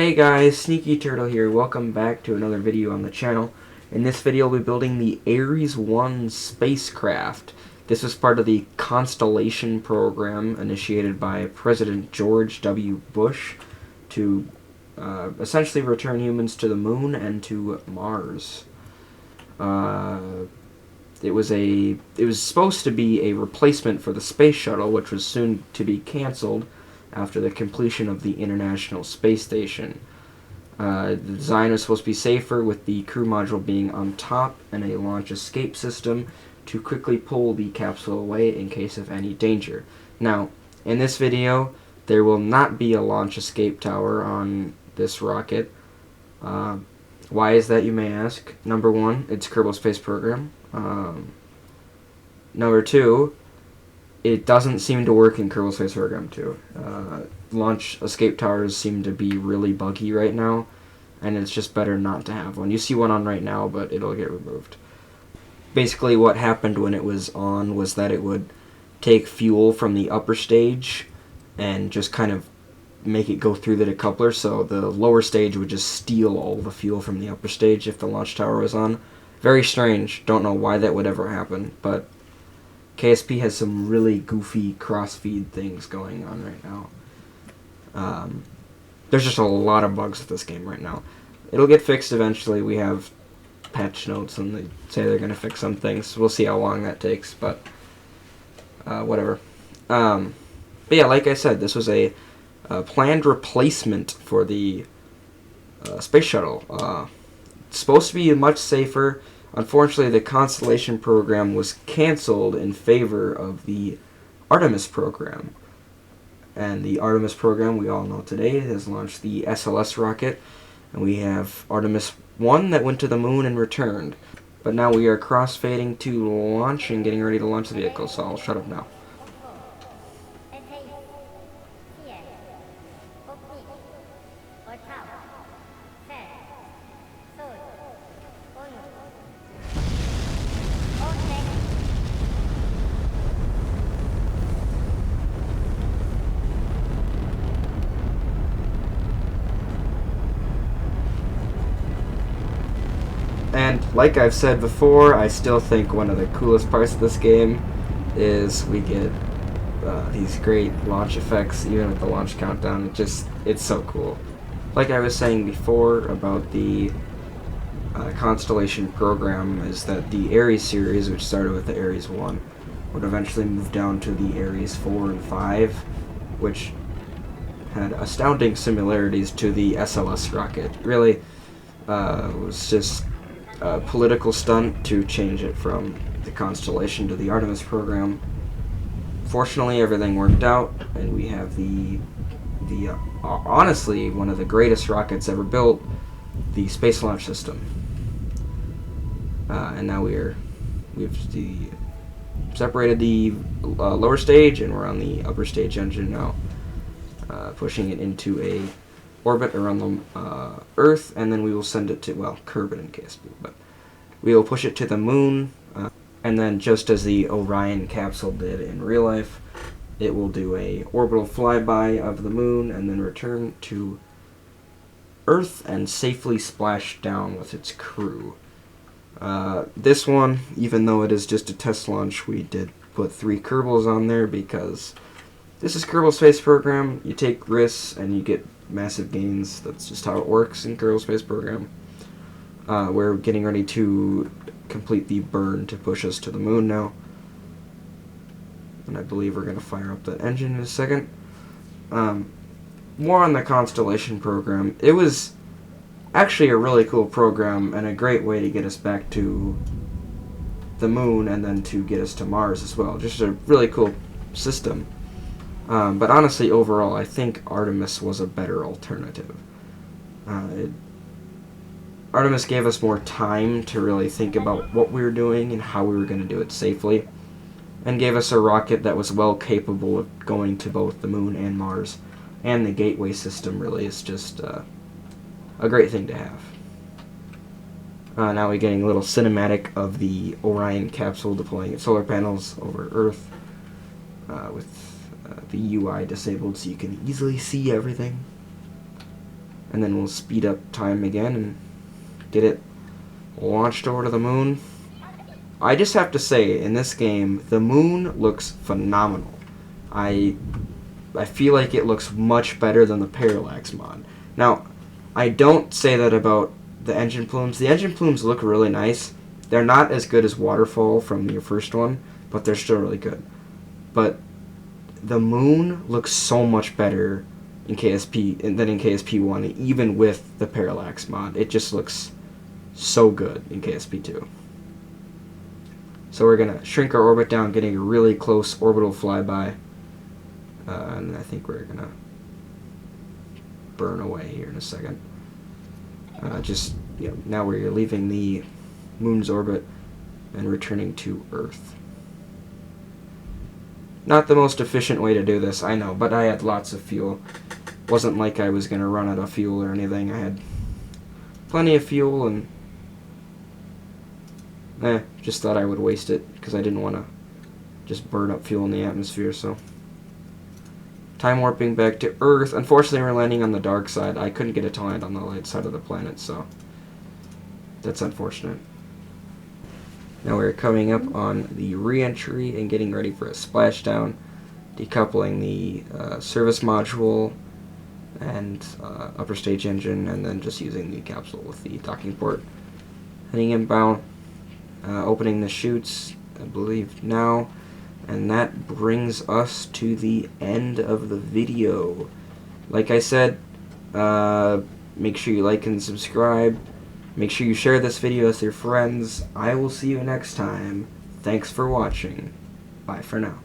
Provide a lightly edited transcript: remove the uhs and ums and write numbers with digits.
Hey guys, SneakyTurtle here. Welcome back to another video on the channel. In this video, we'll be building the Ares 1 spacecraft. This was part of the Constellation program initiated by President George W. Bush to essentially return humans to the moon and to Mars. It was supposed to be a replacement for the space shuttle, which was soon to be canceled after the completion of the International Space Station. The design was supposed to be safer, with the crew module being on top and a launch escape system to quickly pull the capsule away in case of any danger. Now, in this video, there will not be a launch escape tower on this rocket. Why is that, you may ask? Number one, it's Kerbal Space Program. Number two, it doesn't seem to work in Kerbal Space Program 2. Launch escape towers seem to be really buggy right now, and it's just better not to have one. You see one on right now, but it'll get removed. Basically, what happened when it was on was that it would take fuel from the upper stage and just kind of make it go through the decoupler, so the lower stage would just steal all the fuel from the upper stage if the launch tower was on. Very strange. Don't know why that would ever happen, but KSP has some really goofy cross-feed things going on right now. There's just a lot of bugs with this game right now. It'll get fixed eventually. We have patch notes and they say they're going to fix some things. We'll see how long that takes, but whatever. But yeah, like I said, this was a planned replacement for the space shuttle. It's supposed to be much safer. Unfortunately, the Constellation program was canceled in favor of the Artemis program. And the Artemis program, we all know today, has launched the SLS rocket. And we have Artemis 1 that went to the moon and returned. But now we are cross-fading to launch and getting ready to launch the vehicle, so I'll shut up now. And like I've said before, I still think one of the coolest parts of this game is we get these great launch effects, even with the launch countdown. It's so cool. Like I was saying before about the Constellation program, is that the Ares series, which started with the Ares 1, would eventually move down to the Ares 4 and 5, which had astounding similarities to the SLS rocket. Really, it was just a political stunt to change it from the Constellation to the Artemis program. Fortunately, everything worked out, and we have the honestly one of the greatest rockets ever built, the Space Launch System. And now we've separated the lower stage, and we're on the upper stage engine now, pushing it into a orbit around the Earth, and then we will send it to, well, Kerbin and KSP, but we will push it to the moon, and then just as the Orion capsule did in real life, it will do a orbital flyby of the moon and then return to Earth and safely splash down with its crew. This one, even though it is just a test launch, we did put 3 Kerbals on there because this is Kerbal Space Program. You take risks and you get massive gains. That's just how it works in Kerbal Space Program. We're getting ready to complete the burn to push us to the moon now. And I believe we're going to fire up that engine in a second. More on the Constellation program. It was actually a really cool program and a great way to get us back to the moon and then to get us to Mars as well. Just a really cool system. But honestly, overall, I think Artemis was a better alternative. Artemis gave us more time to really think about what we were doing and how we were going to do it safely, and gave us a rocket that was well capable of going to both the moon and Mars. And the gateway system really is just a great thing to have. Now we're getting a little cinematic of the Orion capsule deploying its solar panels over Earth with the UI disabled so you can easily see everything. and then we'll speed up time again and get it launched over to the moon. I just have to say, in this game, the moon looks phenomenal. I feel like it looks much better than the Parallax mod. Now, I don't say that about the engine plumes. The engine plumes look really nice. They're not as good as Waterfall from your first one, but they're still really good. But the moon looks so much better in KSP than in KSP 1, even with the Parallax mod. It just looks so good in KSP 2. So we're going to shrink our orbit down, getting a really close orbital flyby. And I think we're going to burn away here in a second. Now we're leaving the moon's orbit and returning to Earth. Not the most efficient way to do this, I know, but I had lots of fuel. Wasn't like I was going to run out of fuel or anything. I had plenty of fuel, and just thought I would waste it because I didn't want to just burn up fuel in the atmosphere. So time warping back to Earth. Unfortunately, we're landing on the dark side. I couldn't get it to land on the light side of the planet, so that's unfortunate. Now we're coming up on the re-entry and getting ready for a splashdown, decoupling the service module and upper stage engine, and then just using the capsule with the docking port. Heading inbound, opening the chutes, I believe now, and that brings us to the end of the video. Like I said, make sure you like and subscribe. Make sure you share this video with your friends. I will see you next time. Thanks for watching. Bye for now.